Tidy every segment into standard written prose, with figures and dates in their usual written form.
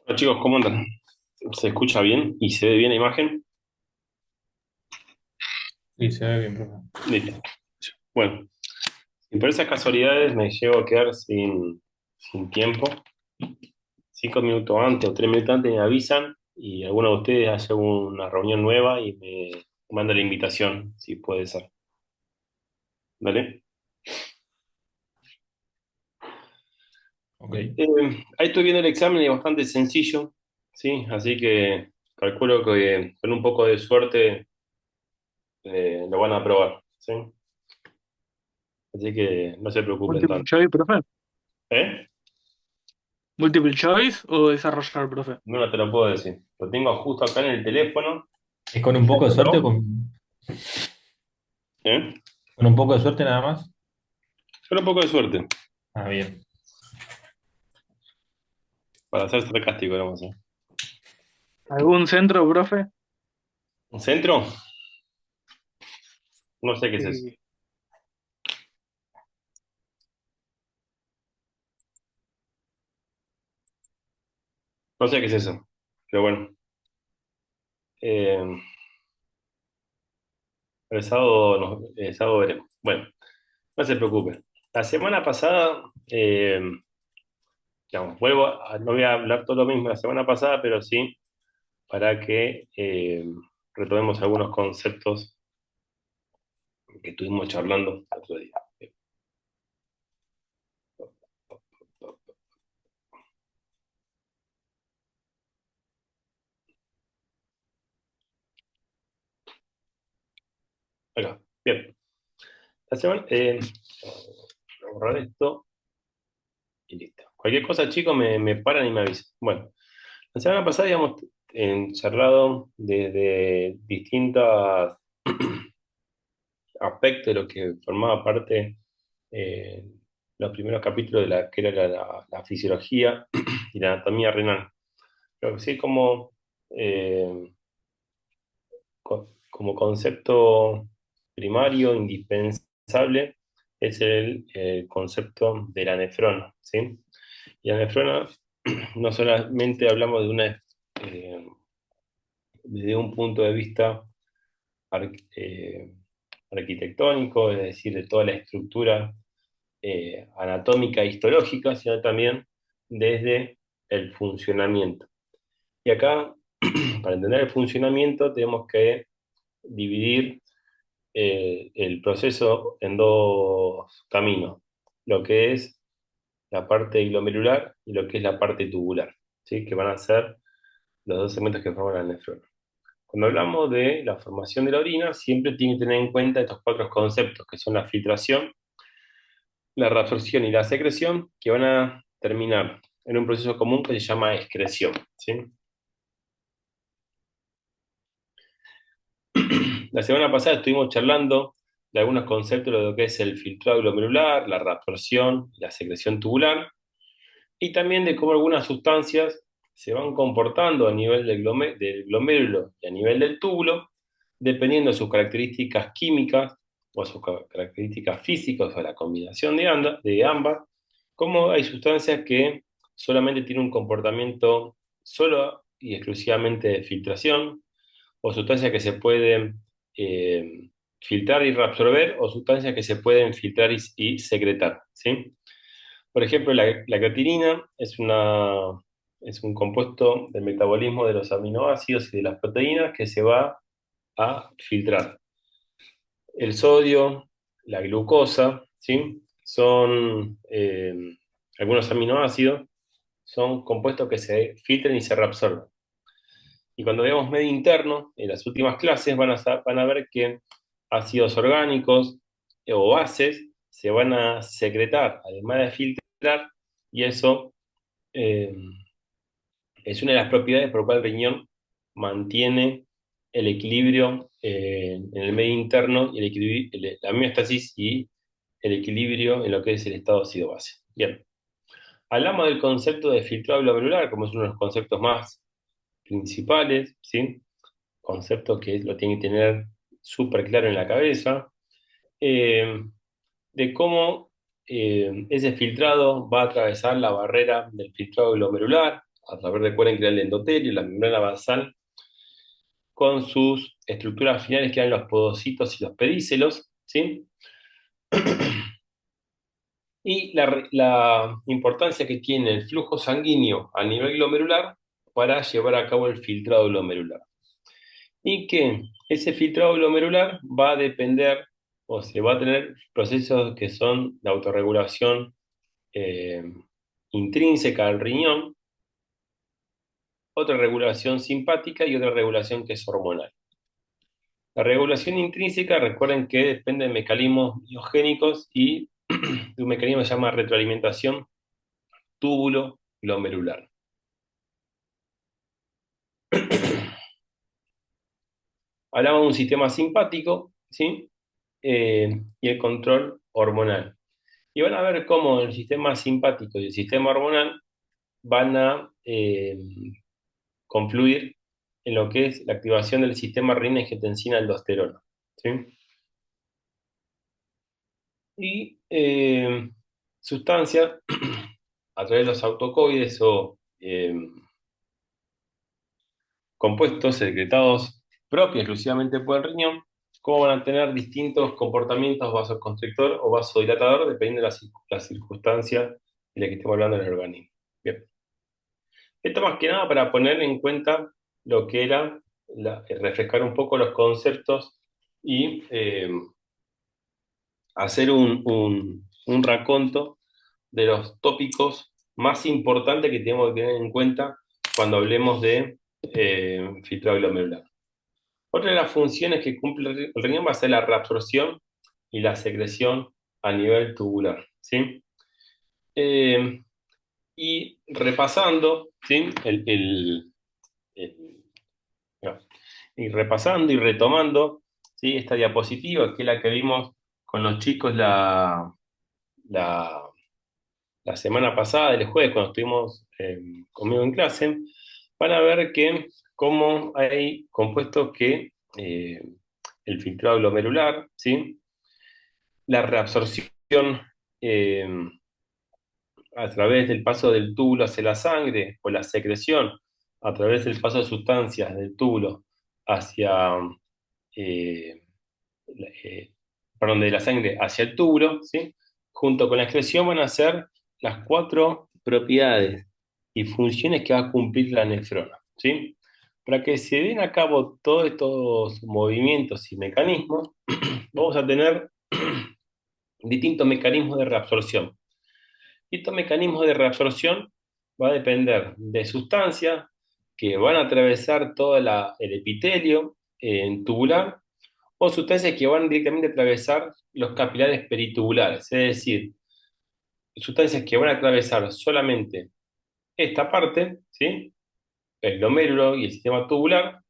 Hola chicos, ¿cómo andan? ¿Se escucha bien y se ve bien la imagen? Sí, se ve bien, profe. Listo. Bueno, y por esas casualidades me llego a quedar sin tiempo. 5 minutos antes o 3 minutos antes me avisan y alguno de ustedes hace una reunión nueva y me manda la invitación, si puede ser. ¿Vale? Ok. Ahí estoy viendo el examen y es bastante sencillo, ¿sí? Así que calculo que con un poco de suerte lo van a aprobar, ¿sí? Así que no se preocupen Multiple tanto. choice, profe. ¿Eh? Multiple choice o desarrollar, profe. No te lo puedo decir. Lo tengo justo acá en el teléfono. ¿Es con un poco de suerte o Pero, ¿eh? con un poco de suerte nada más? Solo un poco de suerte. Ah, bien. Para ser sarcástico, vamos a hacer. ¿Algún centro, profe? ¿Un centro? No sé qué es eso. Sí. No sé qué es eso. Pero bueno. Eh, el sábado veremos. Bueno, no se preocupe. La semana pasada, digamos, no voy a hablar todo lo mismo la semana pasada, pero sí para que retomemos algunos conceptos que estuvimos charlando el otro día. Acá. Bien. La semana, voy a borrar esto y listo. Cualquier cosa, chicos, me paran y me avisan. Bueno, la semana pasada habíamos charlado desde distintos aspectos de lo que formaba parte eh, los primeros capítulos de la que era la fisiología y la anatomía renal. Pero sí eh, como concepto primario, indispensable, es el concepto de la nefrona, ¿sí? Y la nefrona no solamente hablamos eh, desde un punto de vista ar- eh, arquitectónico, es decir, de toda la estructura anatómica e histológica, sino también desde el funcionamiento. Y acá, para entender el funcionamiento, tenemos que dividir el proceso en dos caminos, lo que es la parte glomerular y lo que es la parte tubular, ¿sí? Que van a ser los dos segmentos que forman la nefrona. Cuando hablamos de la formación de la orina, siempre tiene que tener en cuenta estos cuatro conceptos, que son la filtración, la reabsorción y la secreción, que van a terminar en un proceso común que se llama excreción, ¿sí? La semana pasada estuvimos charlando de algunos conceptos de lo que es el filtrado glomerular, la reabsorción y la secreción tubular, y también de cómo algunas sustancias se van comportando a nivel del glomérulo y a nivel del túbulo, dependiendo de sus características químicas o sus características físicas o la combinación de ambas, como hay sustancias que solamente tienen un comportamiento solo y exclusivamente de filtración, o sustancias que se pueden filtrar y reabsorber, o sustancias que se pueden filtrar y secretar, ¿sí? Por ejemplo, la creatinina es un compuesto del metabolismo de los aminoácidos y de las proteínas que se va a filtrar. El sodio, la glucosa, ¿sí? Son algunos aminoácidos, son compuestos que se filtran y se reabsorben. Y cuando veamos medio interno, en las últimas clases van a ver que ácidos orgánicos o bases se van a secretar, además de filtrar, y eso eh, es una de las propiedades por lo cual el riñón mantiene el equilibrio en el medio interno y la homeostasis y el equilibrio en lo que es el estado ácido-base. Bien, hablamos del concepto de filtrado glomerular, como es uno de los conceptos más principales, ¿sí? Concepto que lo tiene que tener súper claro en la cabeza, eh, de cómo ese filtrado va a atravesar la barrera del filtrado glomerular, a través de recuerden que era el endotelio, la membrana basal, con sus estructuras finales que eran los podocitos y los pedícelos, ¿sí? Y la importancia que tiene el flujo sanguíneo a nivel glomerular para llevar a cabo el filtrado glomerular. Y que ese filtrado glomerular va a depender o se va a tener procesos que son de autorregulación eh, intrínseca al riñón, otra regulación simpática y otra regulación que es hormonal. La regulación intrínseca, recuerden que depende de mecanismos biogénicos y de un mecanismo que se llama retroalimentación túbulo glomerular. Hablamos de un sistema simpático, ¿sí? Y el control hormonal. Y van a ver cómo el sistema simpático y el sistema hormonal van a confluir en lo que es la activación del sistema renina-angiotensina-aldosterona, ¿sí? Y sustancias a través de los autocoides o compuestos secretados propios exclusivamente por el riñón, cómo van a tener distintos comportamientos vasoconstrictor o vasodilatador dependiendo de la circunstancia de la que estemos hablando en el organismo. Bien. Esto más que nada para poner en cuenta lo que era refrescar un poco los conceptos y hacer un raconto de los tópicos más importantes que tenemos que tener en cuenta cuando hablemos de filtrado glomerular. Otra de las funciones que cumple el riñón va a ser la reabsorción y la secreción a nivel tubular, ¿sí? Y repasando, ¿sí? El- no. Y repasando y retomando, ¿sí? Esta diapositiva, que es la que vimos con los chicos la, la semana pasada, el jueves, cuando estuvimos conmigo en clase, van a ver que cómo hay compuestos que el filtrado glomerular, ¿sí? La reabsorción eh, a través del paso del túbulo hacia la sangre o la secreción a través del paso de sustancias del túbulo hacia, eh, eh, perdón, de la sangre hacia el túbulo, ¿sí? Junto con la excreción van a ser las cuatro propiedades y funciones que va a cumplir la nefrona, ¿sí? Para que se den a cabo todos estos movimientos y mecanismos, vamos a tener distintos mecanismos de reabsorción. Y estos mecanismos de reabsorción va a depender de sustancias que van a atravesar todo el epitelio tubular o sustancias que van directamente a atravesar los capilares peritubulares, es decir, sustancias que van a atravesar solamente esta parte, ¿sí? El glomérulo y el sistema tubular,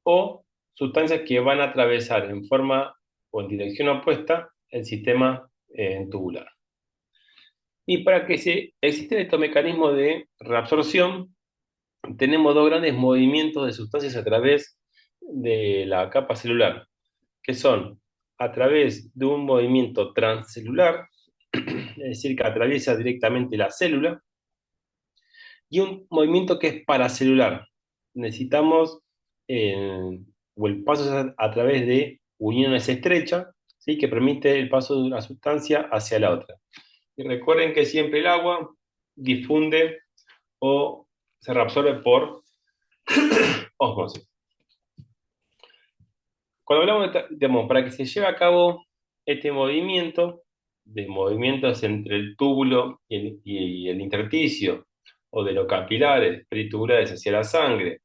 o sustancias que van a atravesar en forma o en dirección opuesta el sistema tubular. Y para que existen estos mecanismos de reabsorción, tenemos dos grandes movimientos de sustancias a través de la capa celular, que son a través de un movimiento transcelular, es decir, que atraviesa directamente la célula, y un movimiento que es paracelular. Necesitamos, o el paso es a través de uniones estrechas, ¿sí? Que permite el paso de una sustancia hacia la otra. Y recuerden que siempre el agua difunde o se reabsorbe por ósmosis. Cuando hablamos digamos, para que se lleve a cabo este movimiento, de movimientos entre el túbulo y el intersticio, o de los capilares peritubulares hacia la sangre,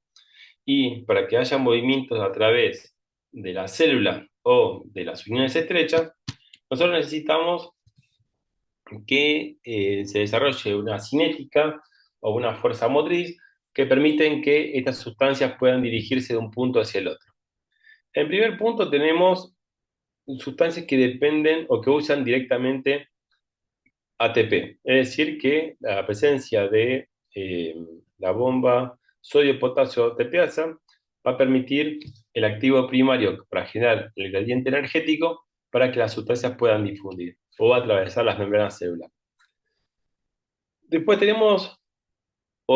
y para que haya movimientos a través de la célula o de las uniones estrechas, nosotros necesitamos que se desarrolle una cinética o una fuerza motriz que permiten que estas sustancias puedan dirigirse de un punto hacia el otro. En primer punto tenemos sustancias que dependen o que usan directamente ATP, es decir, que la presencia de la bomba sodio-potasio ATPasa va a permitir el activo primario para generar el gradiente energético para que las sustancias puedan difundir o atravesar las membranas celulares. Después tenemos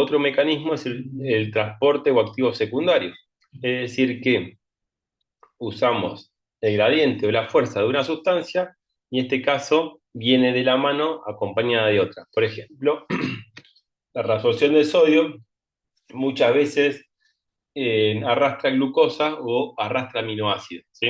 otro mecanismo es el transporte o activos secundarios. Es decir, que usamos el gradiente o la fuerza de una sustancia y en este caso viene de la mano acompañada de otra. Por ejemplo, la reabsorción del sodio muchas veces arrastra glucosa o arrastra aminoácidos, ¿sí?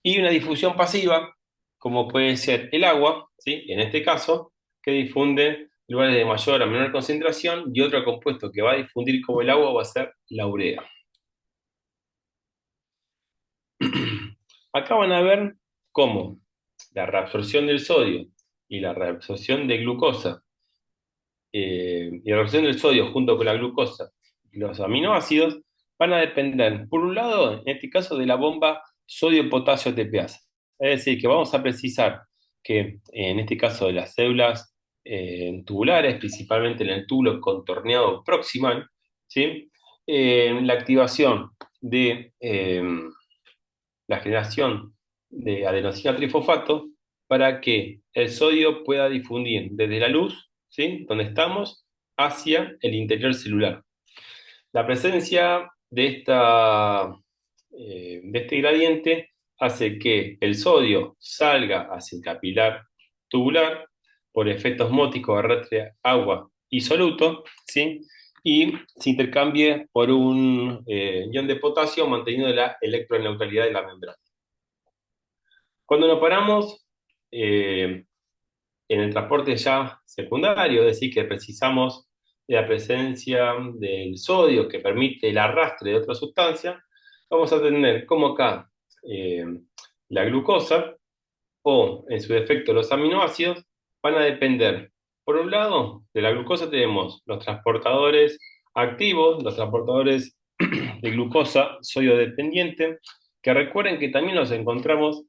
Y una difusión pasiva, como puede ser el agua, ¿sí? En este caso, que difunde en lugares de mayor a menor concentración, y otro compuesto que va a difundir como el agua va a ser la urea. Acá van a ver cómo la reabsorción del sodio y la reabsorción de glucosa, y la reabsorción del sodio junto con la glucosa y los aminoácidos van a depender, por un lado, en este caso, de la bomba sodio-potasio TPasa. Es decir, que vamos a precisar que en este caso de las células tubulares, principalmente en el túbulo contorneado proximal, ¿sí? La activación de la generación de adenosina trifosfato para que el sodio pueda difundir desde la luz, ¿sí? Donde estamos, hacia el interior celular. La presencia de este gradiente hace que el sodio salga hacia el capilar tubular por efectos ópticos, arrastre agua y soluto, ¿sí? Y se intercambie por un ion de potasio manteniendo la electroneutralidad de la membrana. Cuando nos paramos en el transporte ya secundario, es decir, que precisamos de la presencia del sodio que permite el arrastre de otra sustancia, vamos a tener como acá eh, la glucosa o, en su defecto, los aminoácidos van a depender, por un lado, de la glucosa tenemos los transportadores activos, los transportadores de glucosa sodio dependiente, que recuerden que también los encontramos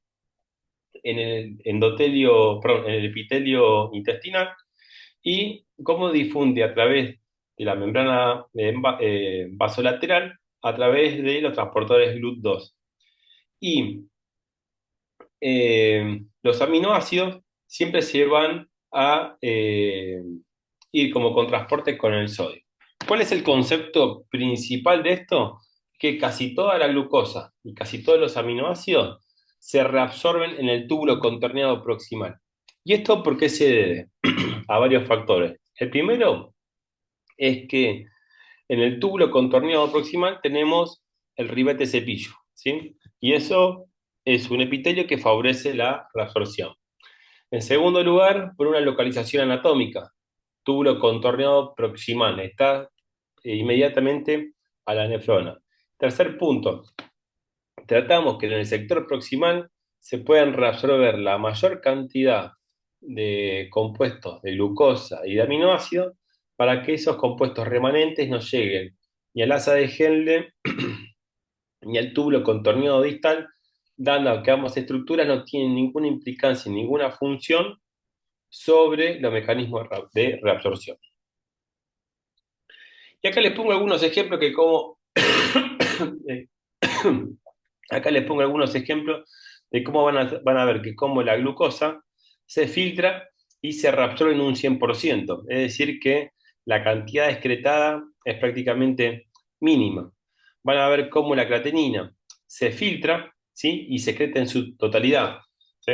en el endotelio, perdón, en el epitelio intestinal y cómo difunde a través de la membrana vasolateral a través de los transportadores GLUT2. Y los aminoácidos siempre se van a ir como con transporte con el sodio. ¿Cuál es el concepto principal de esto? Que casi toda la glucosa y casi todos los aminoácidos se reabsorben en el túbulo contorneado proximal. ¿Y esto por qué se debe? A varios factores. El primero es que en el túbulo contorneado proximal tenemos el ribete cepillo, ¿sí? Y eso es un epitelio que favorece la reabsorción. En segundo lugar, por una localización anatómica, túbulo contorneado proximal, está inmediatamente a la nefrona. Tercer punto, tratamos que en el sector proximal se puedan reabsorber la mayor cantidad de compuestos de glucosa y de aminoácidos para que esos compuestos remanentes no lleguen ni al asa de Henle ni al túbulo contorneado distal, dando que ambas estructuras no tienen ninguna implicancia, ninguna función sobre los mecanismos de reabsorción. Y acá les pongo algunos ejemplos que como acá les pongo algunos ejemplos de cómo van a ver que cómo la glucosa se filtra y se reabsorbe en un 100%, es decir, que la cantidad excretada es prácticamente mínima. Van a ver cómo la creatinina se filtra, ¿sí? Y se excreta en su totalidad, ¿sí?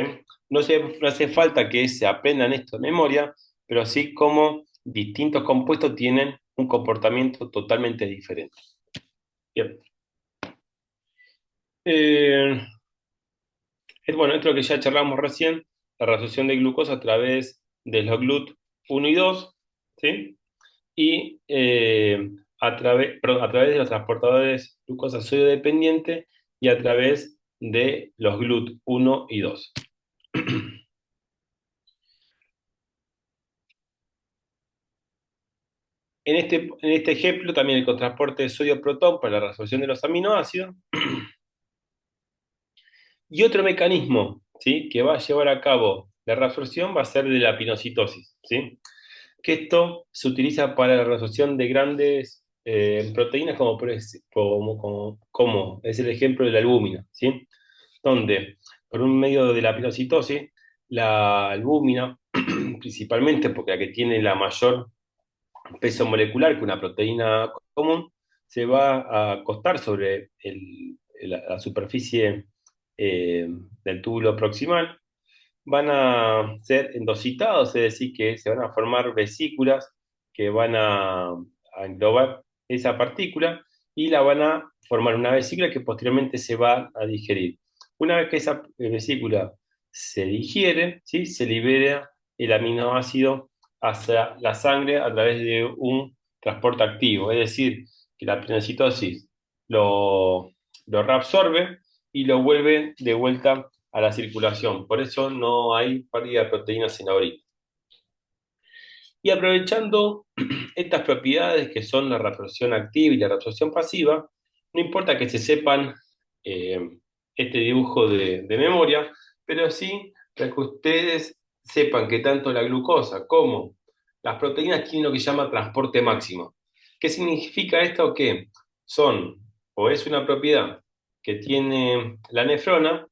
No hace falta que se aprendan esto de memoria, pero sí cómo distintos compuestos tienen un comportamiento totalmente diferente. Bien. Bueno, esto es lo que ya charlamos recién, la reabsorción de glucosa a través de los GLUT1 y 2, ¿sí? Y a través de los transportadores glucosa sodio dependiente y a través de los GLUT1 y 2. En este ejemplo también el cotransporte de sodio-protón para la reabsorción de los aminoácidos. Y otro mecanismo, ¿sí? Que va a llevar a cabo la reabsorción va a ser de la pinocitosis, ¿sí? Que esto se utiliza para la reabsorción de grandes proteínas como es el ejemplo de la albúmina, ¿sí? Donde por un medio de la pinocitosis, la albúmina, principalmente porque la que tiene la mayor peso molecular que una proteína común, se va a acostar sobre la superficie del túbulo proximal. Van a ser endocitados, es decir, que se van a formar vesículas que van a englobar esa partícula y la van a formar una vesícula que posteriormente se va a digerir. Una vez que esa vesícula se digiere, ¿sí? Se libera el aminoácido hacia la sangre a través de un transporte activo, es decir, que la pienocitosis lo, lo reabsorbe y lo vuelve de vuelta a la circulación. Por eso no hay pérdida de proteínas en la orina. Y aprovechando estas propiedades que son la reabsorción activa y la reabsorción pasiva, no importa que se sepan eh, este dibujo de memoria, pero sí para que ustedes sepan que tanto la glucosa como las proteínas tienen lo que se llama transporte máximo. ¿Qué significa esto? Que son, o es una propiedad que tiene la nefrona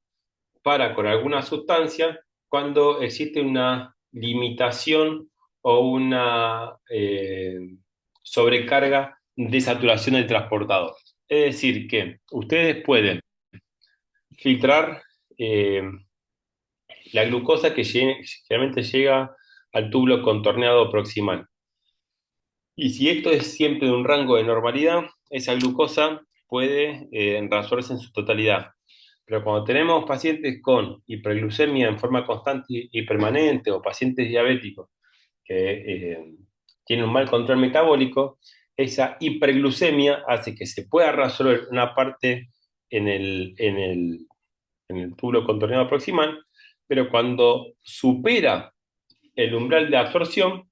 para con alguna sustancia cuando existe una limitación o una sobrecarga de saturación del transportador. Es decir, que ustedes pueden filtrar eh, la glucosa que generalmente llega al túbulo contorneado proximal. Y si esto es siempre de un rango de normalidad, esa glucosa puede reabsorberse en su totalidad. Pero cuando tenemos pacientes con hiperglucemia en forma constante y permanente o pacientes diabéticos que tienen un mal control metabólico, esa hiperglucemia hace que se pueda reabsorber una parte en el túbulo contorneado proximal, pero cuando supera el umbral de absorción,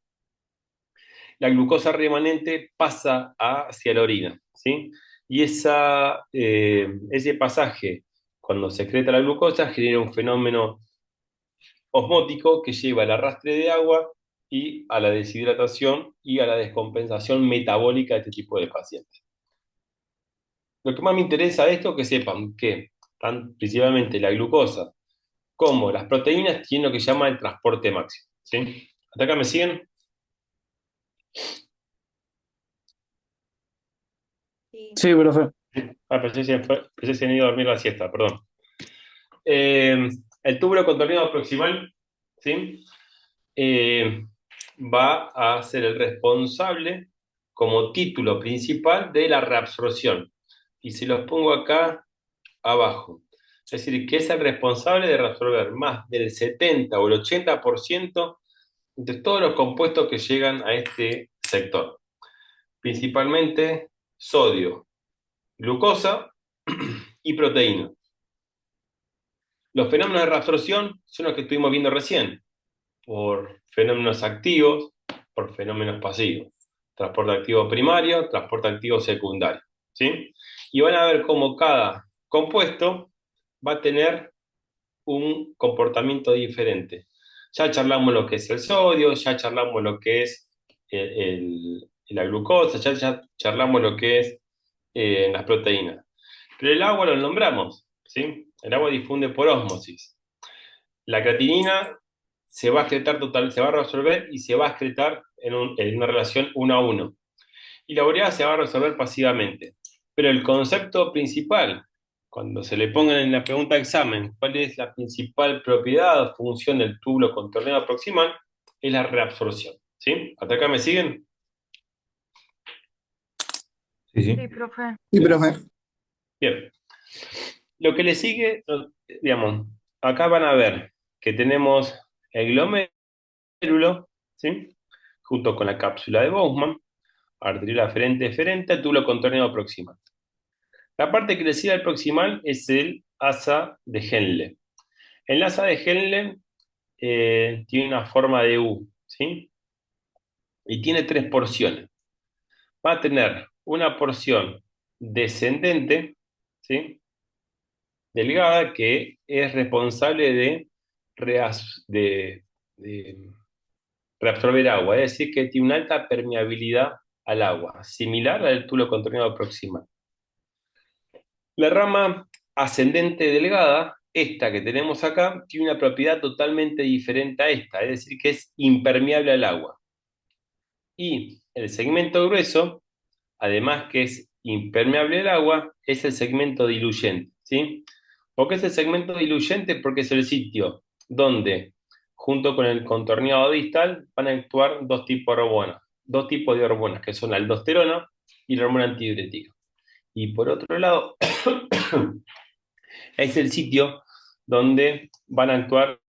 la glucosa remanente pasa hacia la orina, ¿sí? Y ese pasaje, cuando secreta la glucosa, genera un fenómeno osmótico que lleva al arrastre de agua y a la deshidratación y a la descompensación metabólica de este tipo de pacientes. Lo que más me interesa de esto es que sepan que principalmente la glucosa como las proteínas tienen lo que se llama el transporte máximo, ¿sí? ¿Hasta acá me siguen? Sí, profe. Pensé que se han ido a dormir la siesta, perdón. El túbulo contorneado proximal, ¿sí? Va a ser el responsable como título principal de la reabsorción. Y se los pongo acá abajo. Es decir, que es el responsable de reabsorber más del 70 o el 80% de todos los compuestos que llegan a este sector. Principalmente sodio, glucosa y proteína. Los fenómenos de reabsorción son los que estuvimos viendo recién, por fenómenos activos, por fenómenos pasivos. Transporte activo primario, transporte activo secundario, ¿sí? Y van a ver cómo cada compuesto va a tener un comportamiento diferente. Ya charlamos lo que es el sodio, ya charlamos lo que es la glucosa, ya charlamos lo que es las proteínas. Pero el agua lo nombramos, ¿sí? El agua difunde por ósmosis. La creatinina se va a excretar se va a resolver y se va a excretar en una relación 1 a 1. Y la urea se va a resolver pasivamente. Pero el concepto principal, cuando se le pongan en la pregunta de examen, ¿cuál es la principal propiedad o función del túbulo contorneado proximal? Es la reabsorción, ¿sí? ¿Hasta acá me siguen? Sí, sí. Sí, profe. Sí, profe. Bien. Lo que le sigue, digamos, acá van a ver que tenemos el glomérulo, ¿sí? Junto con la cápsula de Bowman, arteriola aferente, túbulo contorneado proximal. La parte que le sigue al proximal es el asa de Henle. El asa de Henle tiene una forma de U, ¿sí? Y tiene 3 porciones. Va a tener una porción descendente, ¿sí? Delgada, que es responsable de reabsorber agua, es decir, que tiene una alta permeabilidad al agua, similar al del túbulo contorneado proximal. La rama ascendente delgada, esta que tenemos acá, tiene una propiedad totalmente diferente a esta, es decir, que es impermeable al agua. Y el segmento grueso, además que es impermeable al agua, es el segmento diluyente, ¿sí? ¿Por qué es el segmento diluyente? Porque es el sitio donde, junto con el contorneado distal, van a actuar dos tipos de hormonas, que son la aldosterona y la hormona antidiurética. Y por otro lado, es el sitio donde van a actuar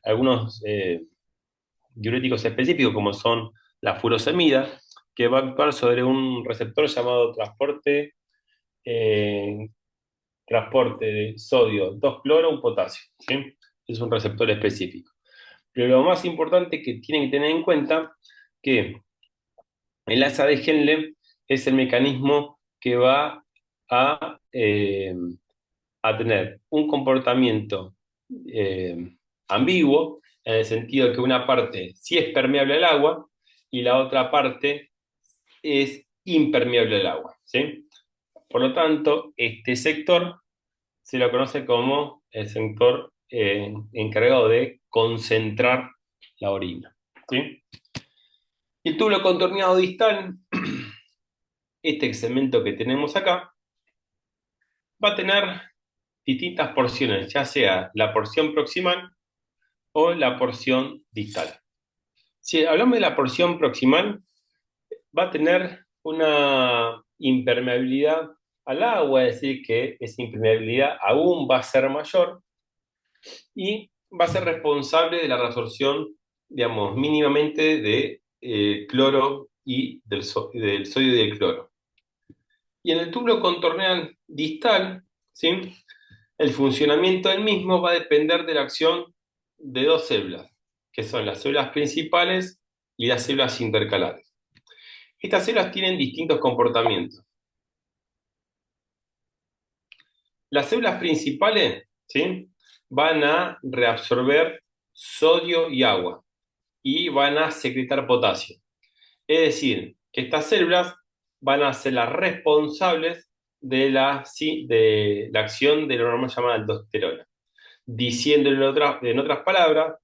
algunos diuréticos específicos, como son la furosemida, que va a actuar sobre un receptor llamado eh, transporte de sodio 2-cloro, un potasio, ¿sí? Es un receptor específico. Pero lo más importante que tienen que tener en cuenta que el asa de Henle es el mecanismo que va a, eh, a tener un comportamiento eh, ambiguo, en el sentido de que una parte sí es permeable al agua y la otra parte es impermeable al agua, ¿sí? Por lo tanto, este sector se lo conoce como el sector encargado de concentrar la orina, ¿sí? Y el túbulo contorneado distal, este segmento que tenemos acá, va a tener distintas porciones, ya sea la porción proximal o la porción distal. Si hablamos de la porción proximal, va a tener una impermeabilidad al agua, es decir, que esa impermeabilidad aún va a ser mayor y va a ser responsable de la reabsorción, digamos, mínimamente de cloro y del sodio y del cloro. Y en el túbulo contorneal distal, ¿sí? El funcionamiento del mismo va a depender de la acción de dos células, que son las células principales y las células intercalares. Estas células tienen distintos comportamientos. Las células principales, ¿sí? Van a reabsorber sodio y agua y van a secretar potasio. Es decir, que estas células van a ser las responsables de la acción de la hormona llamada aldosterona. Diciendo en otras palabras,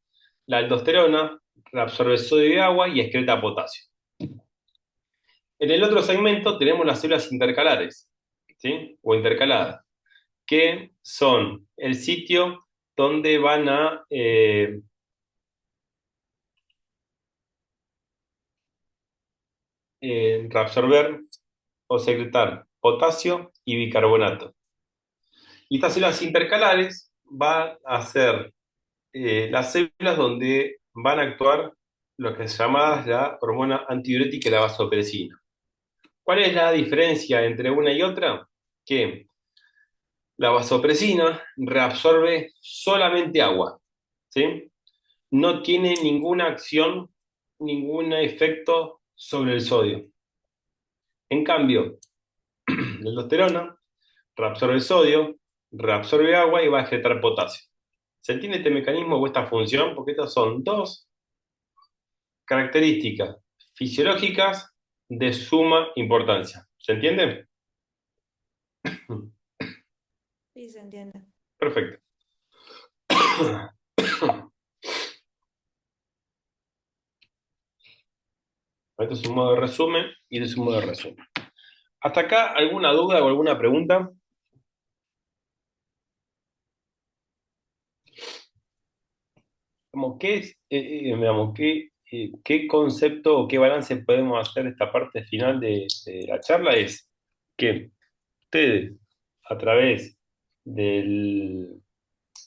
la aldosterona reabsorbe sodio y agua y excreta potasio. En el otro segmento tenemos las células intercalares, ¿sí? O intercaladas, que son el sitio donde van a reabsorber o secretar potasio y bicarbonato. Y estas células intercalares van a ser las células donde van a actuar lo que se llama la hormona antidiurética y la vasopresina. ¿Cuál es la diferencia entre una y otra? Que la vasopresina reabsorbe solamente agua, ¿sí? No tiene ninguna acción, ningún efecto sobre el sodio. En cambio, la aldosterona reabsorbe sodio, reabsorbe agua y va a excretar potasio. ¿Se entiende este mecanismo o esta función? Porque estas son dos características fisiológicas de suma importancia. ¿Se entiende? Sí, se entiende. Perfecto. Esto es un modo de resumen y este es un modo de resumen. ¿Hasta acá alguna duda o alguna pregunta? Como, ¿qué concepto o qué balance podemos hacer de esta parte final de la charla? Es que ustedes, a través del,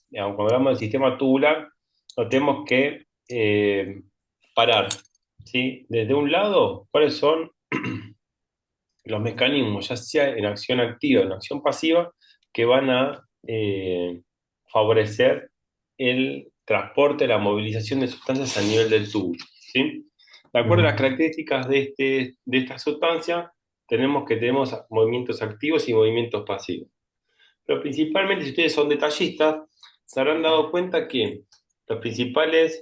digamos, cuando hablamos del sistema tubular, notemos que parar, ¿sí? Desde un lado, ¿cuáles son los mecanismos, ya sea en acción activa o en acción pasiva, que van a favorecer el transporte, la movilización de sustancias a nivel del tubo, ¿sí? De acuerdo a las características de esta sustancia, tenemos movimientos activos y movimientos pasivos. Pero principalmente, si ustedes son detallistas, se habrán dado cuenta que los principales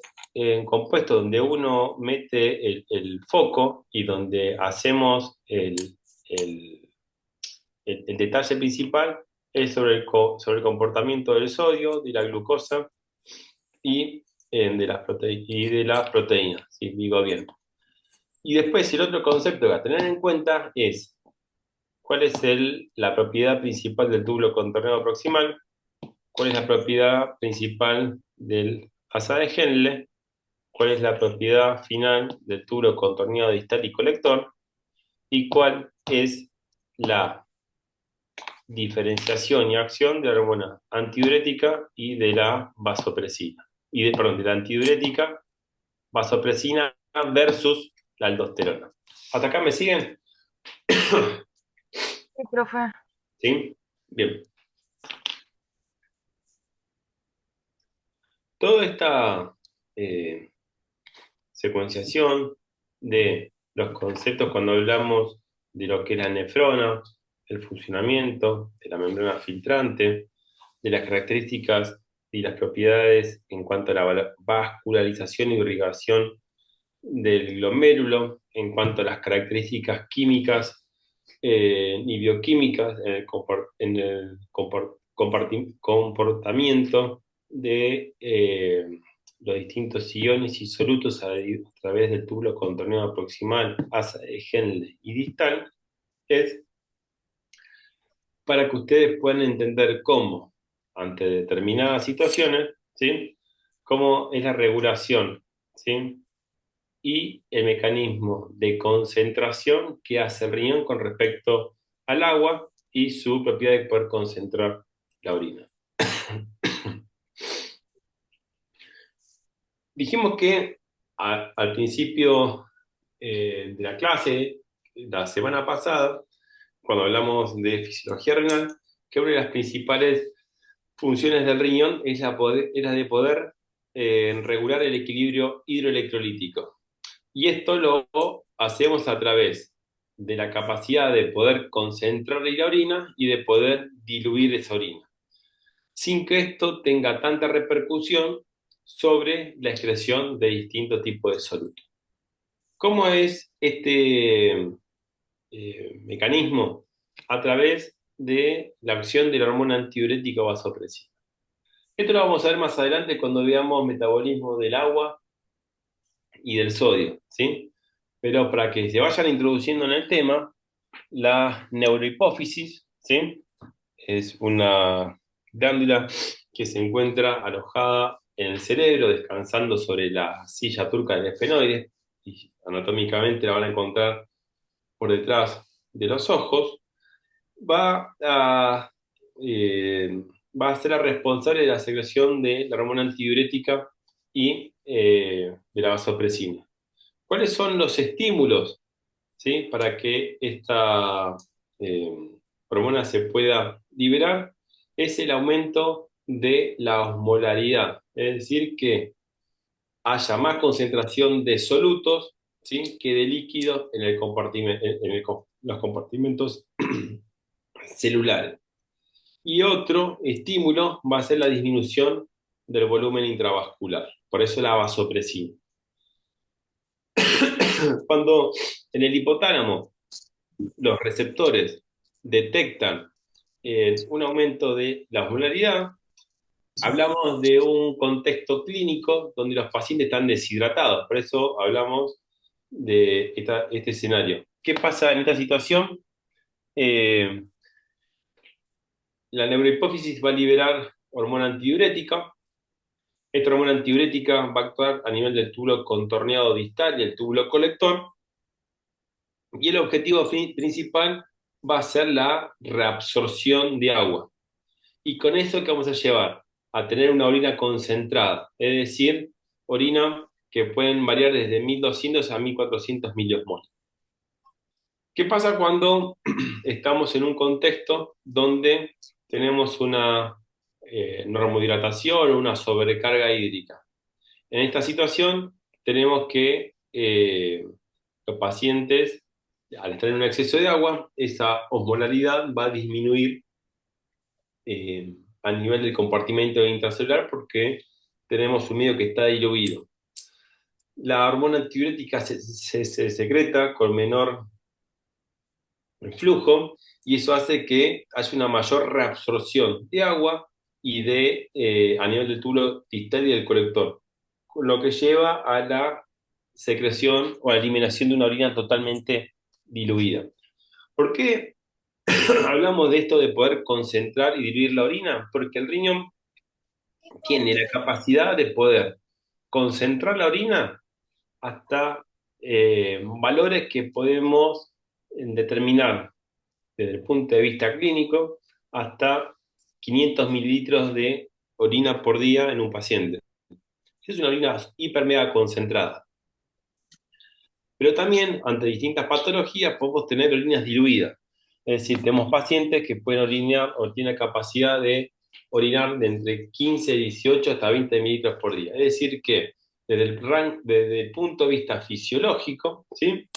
compuestos donde uno mete el foco y donde hacemos el, el detalle principal es sobre el comportamiento del sodio, de la glucosa y, de las proteínas, si digo bien. Y después el otro concepto que a tener en cuenta es cuál es la propiedad principal del túbulo contorneado proximal, cuál es la propiedad principal del asa de Henle, cuál es la propiedad final del túbulo contorneado distal y colector, y cuál es la diferenciación y acción de la hormona antidiurética y de la vasopresina. Perdón, de la antidiurética, vasopresina versus la aldosterona. ¿Hasta acá me siguen? Sí, profe. ¿Sí? Bien. Toda esta secuenciación de los conceptos cuando hablamos de lo que es la nefrona, el funcionamiento de la membrana filtrante, de las características y las propiedades en cuanto a la vascularización y irrigación del glomérulo, en cuanto a las características químicas y bioquímicas en el comportamiento de los distintos iones y solutos a través del túbulo contorneado proximal, asa de Henle y distal, es para que ustedes puedan entender cómo, ante determinadas situaciones, ¿sí? Cómo es la regulación, ¿sí? Y el mecanismo de concentración que hace el riñón con respecto al agua y su propiedad de poder concentrar la orina. Dijimos que al principio de la clase, la semana pasada, cuando hablamos de fisiología renal, que una de las principales funciones del riñón era de poder regular el equilibrio hidroelectrolítico. Y esto lo hacemos a través de la capacidad de poder concentrar la orina y de poder diluir esa orina, sin que esto tenga tanta repercusión sobre la excreción de distintos tipos de solutos. ¿Cómo es este mecanismo? A través de la acción de la hormona antidiurética vasopresina. Esto lo vamos a ver más adelante cuando veamos metabolismo del agua y del sodio, ¿sí? Pero para que se vayan introduciendo en el tema, la neurohipófisis, ¿sí? Es una glándula que se encuentra alojada en el cerebro, descansando sobre la silla turca del esfenoide, y anatómicamente la van a encontrar por detrás de los ojos. Va a, eh, va a ser la responsable de la secreción de la hormona antidiurética y de la vasopresina. ¿Cuáles son los estímulos, ¿sí? Para que esta eh, hormona se pueda liberar? Es el aumento de la osmolaridad, es decir, que haya más concentración de solutos, ¿sí? Que de líquidos en los compartimentos celulares. Y otro estímulo va a ser la disminución del volumen intravascular, por eso la vasopresina. Cuando en el hipotálamo los receptores detectan un aumento de la osmolaridad, hablamos de un contexto clínico donde los pacientes están deshidratados, por eso hablamos de este escenario. ¿Qué pasa en esta situación? La neurohipófisis va a liberar hormona antidiurética. Esta hormona antidiurética va a actuar a nivel del túbulo contorneado distal y el túbulo colector, y el objetivo principal va a ser la reabsorción de agua. Y con eso, ¿qué vamos a llevar? A tener una orina concentrada, es decir, orina que pueden variar desde 1200 a 1400 miliosmol. ¿Qué pasa cuando estamos en un contexto donde tenemos una normohidratación o una sobrecarga hídrica? En esta situación tenemos que los pacientes, al estar en un exceso de agua, esa osmolaridad va a disminuir a nivel del compartimento intracelular porque tenemos un medio que está diluido. La hormona antidiurética se secreta con menor flujo y eso hace que haya una mayor reabsorción de agua y a nivel del túbulo distal y del colector, lo que lleva a la secreción o la eliminación de una orina totalmente diluida. ¿Por qué hablamos de esto de poder concentrar y diluir la orina? Porque el riñón tiene la capacidad de poder concentrar la orina hasta valores que podemos determinar desde el punto de vista clínico hasta 500 mililitros de orina por día en un paciente. Es una orina hiper mega concentrada. Pero también, ante distintas patologías, podemos tener orinas diluidas. Es decir, tenemos pacientes que pueden orinar o tienen capacidad de orinar de entre 15, 18 hasta 20 mililitros por día. Es decir, que desde el punto de vista fisiológico, ¿sí?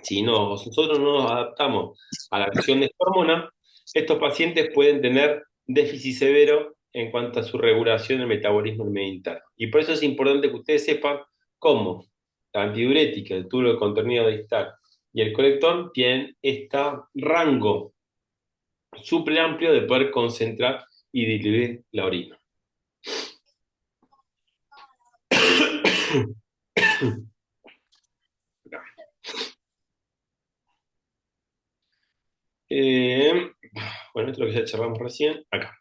Si nosotros no nos adaptamos a la acción de esta hormona, estos pacientes pueden tener déficit severo en cuanto a su regulación del metabolismo del medio interno. Y por eso es importante que ustedes sepan cómo la antidiurética, el túbulo de contenido distal y el colector tienen este rango súper amplio de poder concentrar y diluir la orina. Bueno, esto es lo que ya charlamos recién, acá.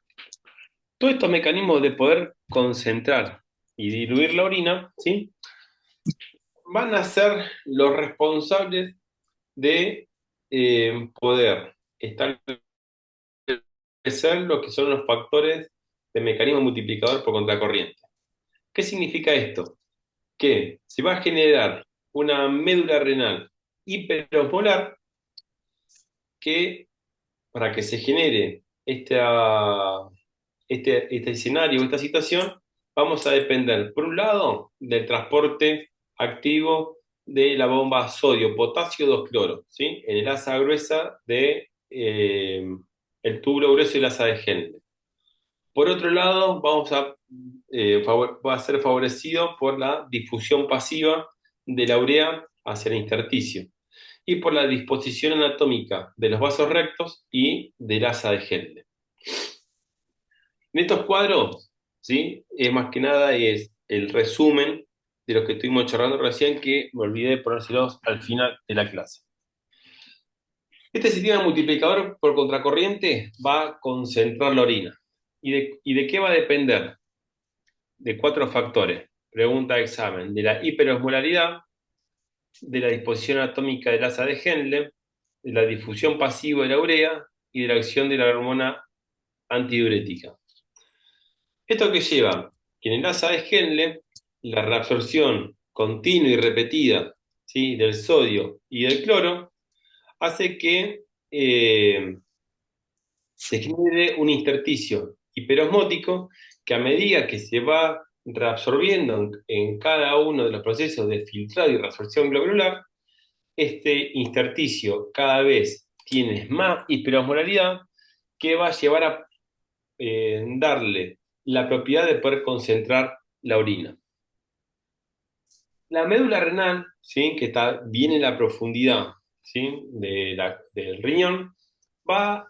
Todos estos mecanismos de poder concentrar y diluir la orina, ¿sí? Van a ser los responsables de poder establecer lo que son los factores de mecanismo multiplicador por contracorriente. ¿Qué significa esto? Que se va a generar una médula renal hiperosmolar que para que se genere este escenario, esta situación, vamos a depender, por un lado, del transporte activo de la bomba sodio-potasio 2-cloro, ¿sí? En el asa gruesa de el túbulo grueso y el asa de Henle. Por otro lado, va a ser favorecido por la difusión pasiva de la urea hacia el intersticio y por la disposición anatómica de los vasos rectos y del asa de Henle. En estos cuadros, ¿sí? Más que nada es el resumen de lo que estuvimos charlando recién, que me olvidé de ponérselos al final de la clase. Este sistema multiplicador por contracorriente va a concentrar la orina. ¿Y de qué va a depender? De 4 factores. Pregunta de examen. De la hiperosmolaridad, de la disposición anatómica del asa de Henle, de la difusión pasiva de la urea y de la acción de la hormona antidiurética. ¿Esto qué lleva? Que en el asa de Henle, la reabsorción continua y repetida, ¿sí? Del sodio y del cloro hace que se genere un intersticio hiperosmótico que a medida que se va reabsorbiendo en cada uno de los procesos de filtrado y reabsorción glomerular, este intersticio cada vez tiene más hiperosmolaridad que va a llevar a darle la propiedad de poder concentrar la orina. La médula renal, ¿sí? Que está bien en la profundidad, ¿sí? Del riñón, va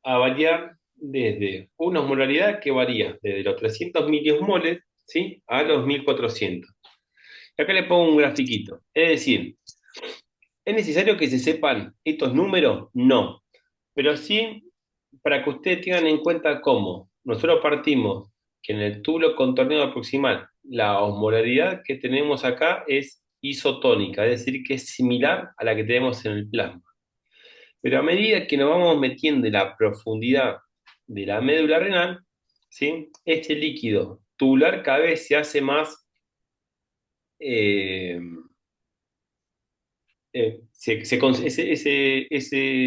a variar desde una osmolaridad que varía desde los 300 miliosmoles, ¿sí? A los 1400. Y acá le pongo un grafiquito. Es decir, ¿es necesario que se sepan estos números? No. Pero sí para que ustedes tengan en cuenta cómo nosotros partimos que en el túbulo contorneado proximal la osmolaridad que tenemos acá es isotónica, es decir, que es similar a la que tenemos en el plasma. Pero a medida que nos vamos metiendo en la profundidad de la médula renal, ¿sí? Este líquido tubular cada vez se hace más, ese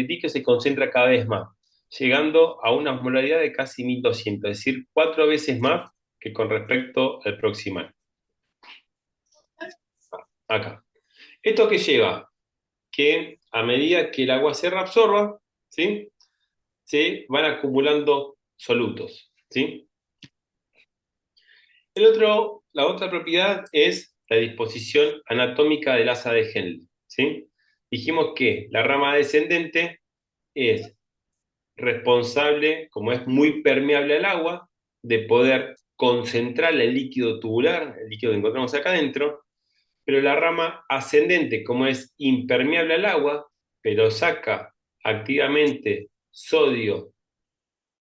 líquido se concentra cada vez más, llegando a una osmolaridad de casi 1200, es decir, 4 veces más que con respecto al proximal. Acá. ¿Esto qué lleva? Que a medida que el agua se reabsorba, ¿sí? Se van acumulando solutos, ¿sí? La otra propiedad es la disposición anatómica del asa de Henle, ¿sí? Dijimos que la rama descendente es responsable, como es muy permeable al agua, de poder concentrar el líquido tubular, el líquido que encontramos acá adentro, pero la rama ascendente, como es impermeable al agua, pero saca activamente sodio